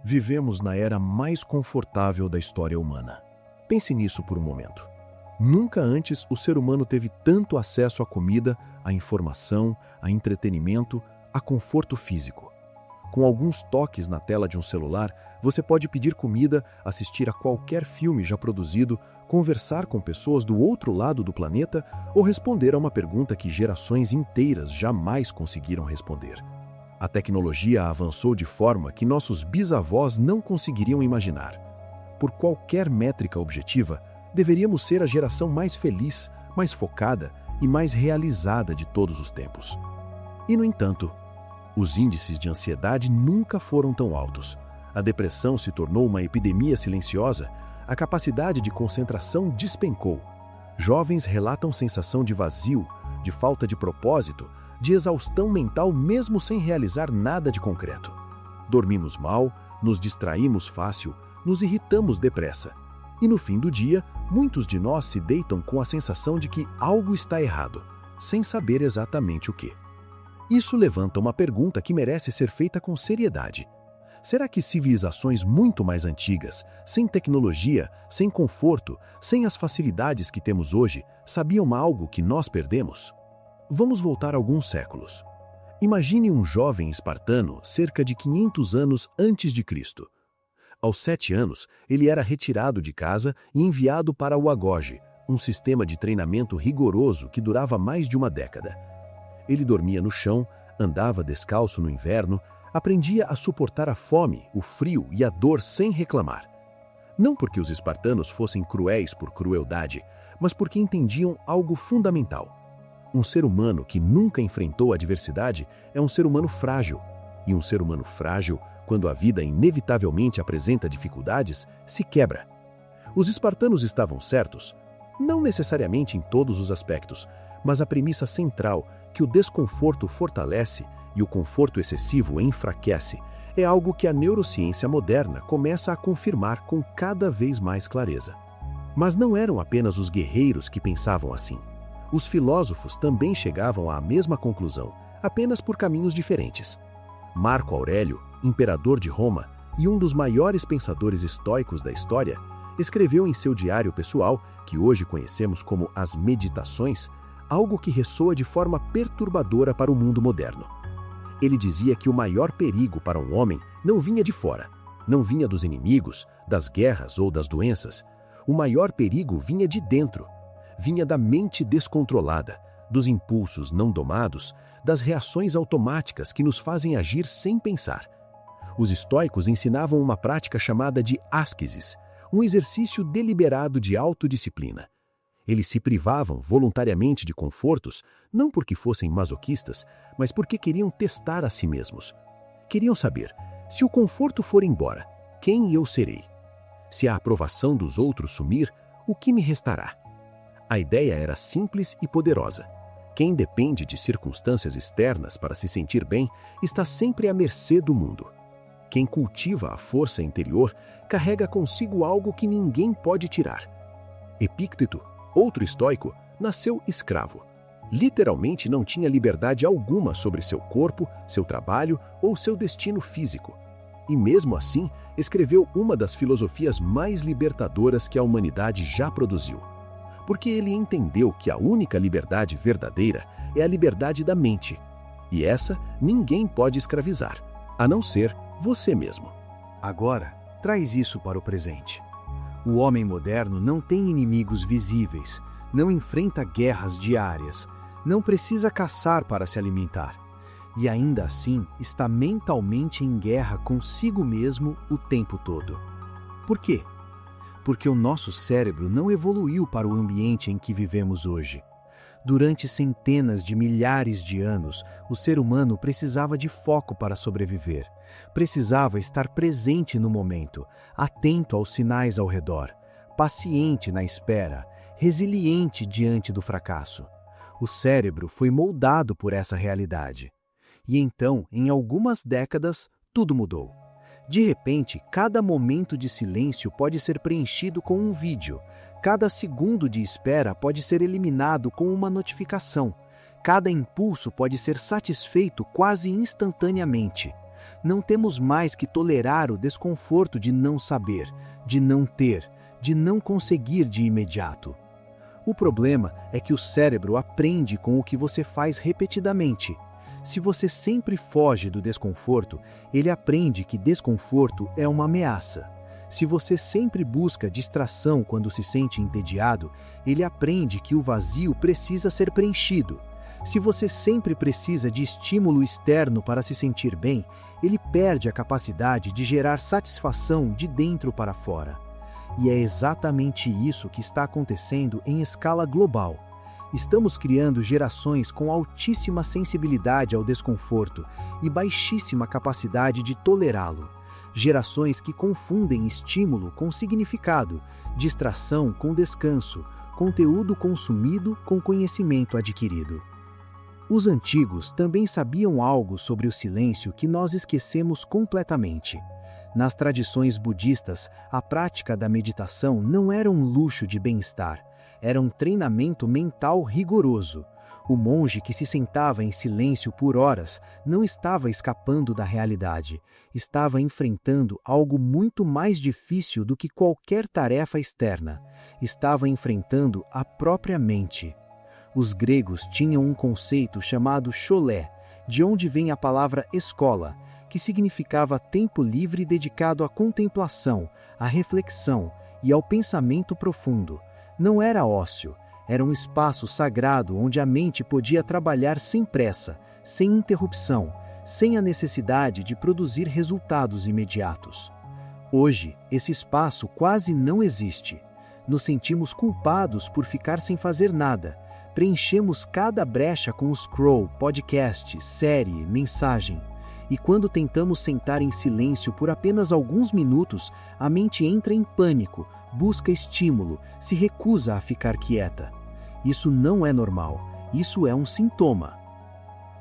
Vivemos na era mais confortável da história humana. Pense nisso por um momento. Nunca antes o ser humano teve tanto acesso à comida, à informação, a entretenimento, a conforto físico. Com alguns toques na tela de um celular, você pode pedir comida, assistir a qualquer filme já produzido, conversar com pessoas do outro lado do planeta ou responder a uma pergunta que gerações inteiras jamais conseguiram responder. A tecnologia avançou de forma que nossos bisavós não conseguiriam imaginar. Por qualquer métrica objetiva, deveríamos ser a geração mais feliz, mais focada e mais realizada de todos os tempos. E, no entanto, os índices de ansiedade nunca foram tão altos. A depressão se tornou uma epidemia silenciosa, a capacidade de concentração despencou. Jovens relatam sensação de vazio, de falta de propósito, de exaustão mental mesmo sem realizar nada de concreto. Dormimos mal, nos distraímos fácil, nos irritamos depressa. E no fim do dia, muitos de nós se deitam com a sensação de que algo está errado, sem saber exatamente o que. Isso levanta uma pergunta que merece ser feita com seriedade. Será que civilizações muito mais antigas, sem tecnologia, sem conforto, sem as facilidades que temos hoje, sabiam algo que nós perdemos? Vamos voltar alguns séculos. Imagine um jovem espartano cerca de 500 anos antes de Cristo. Aos 7 anos, ele era retirado de casa e enviado para o Agoge, um sistema de treinamento rigoroso que durava mais de uma década. Ele dormia no chão, andava descalço no inverno, aprendia a suportar a fome, o frio e a dor sem reclamar. Não porque os espartanos fossem cruéis por crueldade, mas porque entendiam algo fundamental. Um ser humano que nunca enfrentou a adversidade é um ser humano frágil. E um ser humano frágil, quando a vida inevitavelmente apresenta dificuldades, se quebra. Os espartanos estavam certos, não necessariamente em todos os aspectos, mas a premissa central, que o desconforto fortalece e o conforto excessivo enfraquece, é algo que a neurociência moderna começa a confirmar com cada vez mais clareza. Mas não eram apenas os guerreiros que pensavam assim. Os filósofos também chegavam à mesma conclusão, apenas por caminhos diferentes. Marco Aurélio, imperador de Roma e um dos maiores pensadores estoicos da história, escreveu em seu diário pessoal, que hoje conhecemos como as Meditações, algo que ressoa de forma perturbadora para o mundo moderno. Ele dizia que o maior perigo para um homem não vinha de fora, não vinha dos inimigos, das guerras ou das doenças. O maior perigo vinha de dentro. Vinha da mente descontrolada, dos impulsos não domados, das reações automáticas que nos fazem agir sem pensar. Os estoicos ensinavam uma prática chamada de ascesis, um exercício deliberado de autodisciplina. Eles se privavam voluntariamente de confortos, não porque fossem masoquistas, mas porque queriam testar a si mesmos. Queriam saber, se o conforto for embora, quem eu serei? Se a aprovação dos outros sumir, o que me restará? A ideia era simples e poderosa. Quem depende de circunstâncias externas para se sentir bem está sempre à mercê do mundo. Quem cultiva a força interior carrega consigo algo que ninguém pode tirar. Epícteto, outro estoico, nasceu escravo. Literalmente não tinha liberdade alguma sobre seu corpo, seu trabalho ou seu destino físico. E mesmo assim, escreveu uma das filosofias mais libertadoras que a humanidade já produziu. Porque ele entendeu que a única liberdade verdadeira é a liberdade da mente. E essa ninguém pode escravizar, a não ser você mesmo. Agora, traz isso para o presente. O homem moderno não tem inimigos visíveis, não enfrenta guerras diárias, não precisa caçar para se alimentar. E ainda assim está mentalmente em guerra consigo mesmo o tempo todo. Por quê? Porque o nosso cérebro não evoluiu para o ambiente em que vivemos hoje. Durante centenas de milhares de anos, o ser humano precisava de foco para sobreviver. Precisava estar presente no momento, atento aos sinais ao redor, paciente na espera, resiliente diante do fracasso. O cérebro foi moldado por essa realidade. E então, em algumas décadas, tudo mudou. De repente, cada momento de silêncio pode ser preenchido com um vídeo. Cada segundo de espera pode ser eliminado com uma notificação. Cada impulso pode ser satisfeito quase instantaneamente. Não temos mais que tolerar o desconforto de não saber, de não ter, de não conseguir de imediato. O problema é que o cérebro aprende com o que você faz repetidamente. Se você sempre foge do desconforto, ele aprende que desconforto é uma ameaça. Se você sempre busca distração quando se sente entediado, ele aprende que o vazio precisa ser preenchido. Se você sempre precisa de estímulo externo para se sentir bem, ele perde a capacidade de gerar satisfação de dentro para fora. E é exatamente isso que está acontecendo em escala global. Estamos criando gerações com altíssima sensibilidade ao desconforto e baixíssima capacidade de tolerá-lo. Gerações que confundem estímulo com significado, distração com descanso, conteúdo consumido com conhecimento adquirido. Os antigos também sabiam algo sobre o silêncio que nós esquecemos completamente. Nas tradições budistas, a prática da meditação não era um luxo de bem-estar, era um treinamento mental rigoroso. O monge que se sentava em silêncio por horas não estava escapando da realidade, estava enfrentando algo muito mais difícil do que qualquer tarefa externa. Estava enfrentando a própria mente. Os gregos tinham um conceito chamado cholé, de onde vem a palavra escola, que significava tempo livre dedicado à contemplação, à reflexão e ao pensamento profundo. Não era ócio, era um espaço sagrado onde a mente podia trabalhar sem pressa, sem interrupção, sem a necessidade de produzir resultados imediatos. Hoje, esse espaço quase não existe. Nos sentimos culpados por ficar sem fazer nada. Preenchemos cada brecha com scroll, podcast, série, mensagem. E quando tentamos sentar em silêncio por apenas alguns minutos, a mente entra em pânico, busca estímulo, se recusa a ficar quieta. Isso não é normal, isso é um sintoma.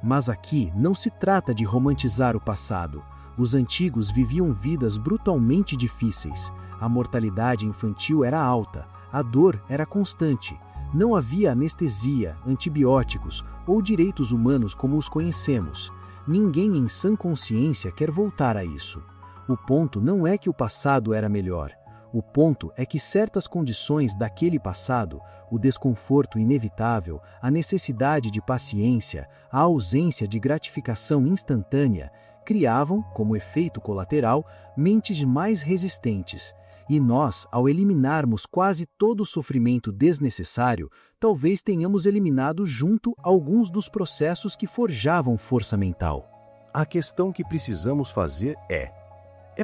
Mas aqui não se trata de romantizar o passado. Os antigos viviam vidas brutalmente difíceis. A mortalidade infantil era alta, a dor era constante. Não havia anestesia, antibióticos ou direitos humanos como os conhecemos. Ninguém em sã consciência quer voltar a isso. O ponto não é que o passado era melhor. O ponto é que certas condições daquele passado, o desconforto inevitável, a necessidade de paciência, a ausência de gratificação instantânea, criavam, como efeito colateral, mentes mais resistentes. E nós, ao eliminarmos quase todo o sofrimento desnecessário, talvez tenhamos eliminado junto alguns dos processos que forjavam força mental. A questão que precisamos fazer é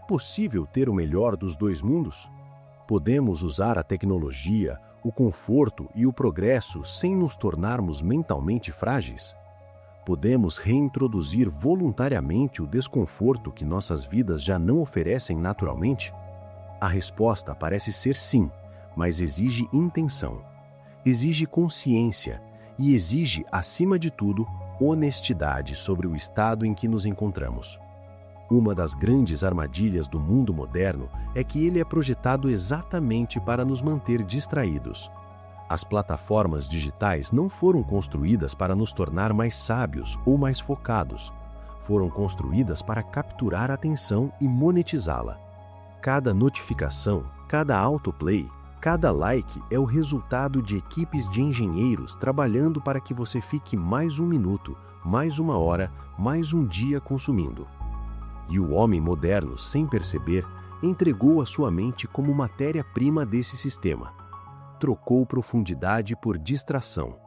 possível ter o melhor dos dois mundos? Podemos usar a tecnologia, o conforto e o progresso sem nos tornarmos mentalmente frágeis? Podemos reintroduzir voluntariamente o desconforto que nossas vidas já não oferecem naturalmente? A resposta parece ser sim, mas exige intenção, exige consciência e exige, acima de tudo, honestidade sobre o estado em que nos encontramos. Uma das grandes armadilhas do mundo moderno é que ele é projetado exatamente para nos manter distraídos. As plataformas digitais não foram construídas para nos tornar mais sábios ou mais focados. Foram construídas para capturar a atenção e monetizá-la. Cada notificação, cada autoplay, cada like é o resultado de equipes de engenheiros trabalhando para que você fique mais um minuto, mais uma hora, mais um dia consumindo. E o homem moderno, sem perceber, entregou a sua mente como matéria-prima desse sistema. Trocou profundidade por distração.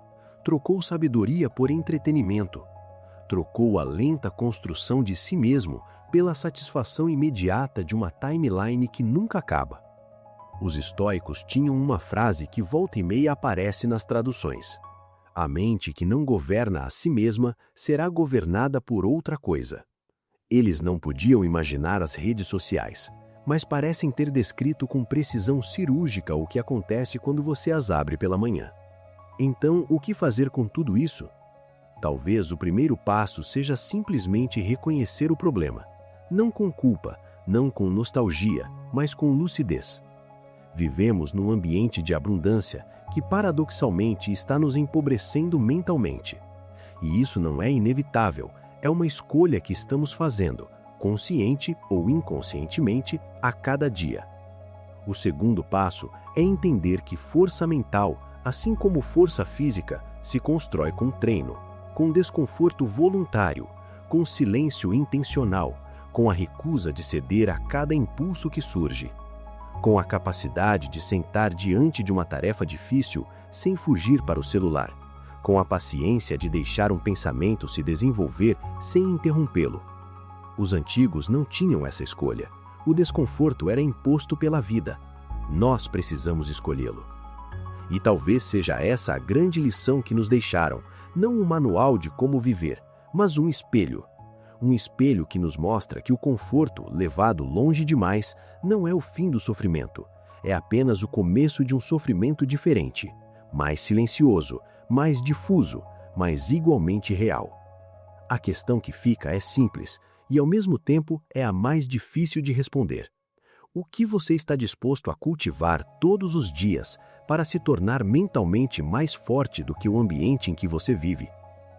Trocou sabedoria por entretenimento. Trocou a lenta construção de si mesmo pela satisfação imediata de uma timeline que nunca acaba. Os estoicos tinham uma frase que volta e meia aparece nas traduções. A mente que não governa a si mesma será governada por outra coisa. Eles não podiam imaginar as redes sociais, mas parecem ter descrito com precisão cirúrgica o que acontece quando você as abre pela manhã. Então, o que fazer com tudo isso? Talvez o primeiro passo seja simplesmente reconhecer o problema. Não com culpa, não com nostalgia, mas com lucidez. Vivemos num ambiente de abundância que paradoxalmente está nos empobrecendo mentalmente. E isso não é inevitável, é uma escolha que estamos fazendo, consciente ou inconscientemente, a cada dia. O segundo passo é entender que força mental, assim como força física, se constrói com treino, com desconforto voluntário, com silêncio intencional, com a recusa de ceder a cada impulso que surge, com a capacidade de sentar diante de uma tarefa difícil sem fugir para o celular, com a paciência de deixar um pensamento se desenvolver sem interrompê-lo. Os antigos não tinham essa escolha. O desconforto era imposto pela vida. Nós precisamos escolhê-lo. E talvez seja essa a grande lição que nos deixaram, não um manual de como viver, mas um espelho. Um espelho que nos mostra que o conforto, levado longe demais, não é o fim do sofrimento. É apenas o começo de um sofrimento diferente, mais silencioso, mais difuso, mas igualmente real. A questão que fica é simples e, ao mesmo tempo, é a mais difícil de responder. O que você está disposto a cultivar todos os dias para se tornar mentalmente mais forte do que o ambiente em que você vive?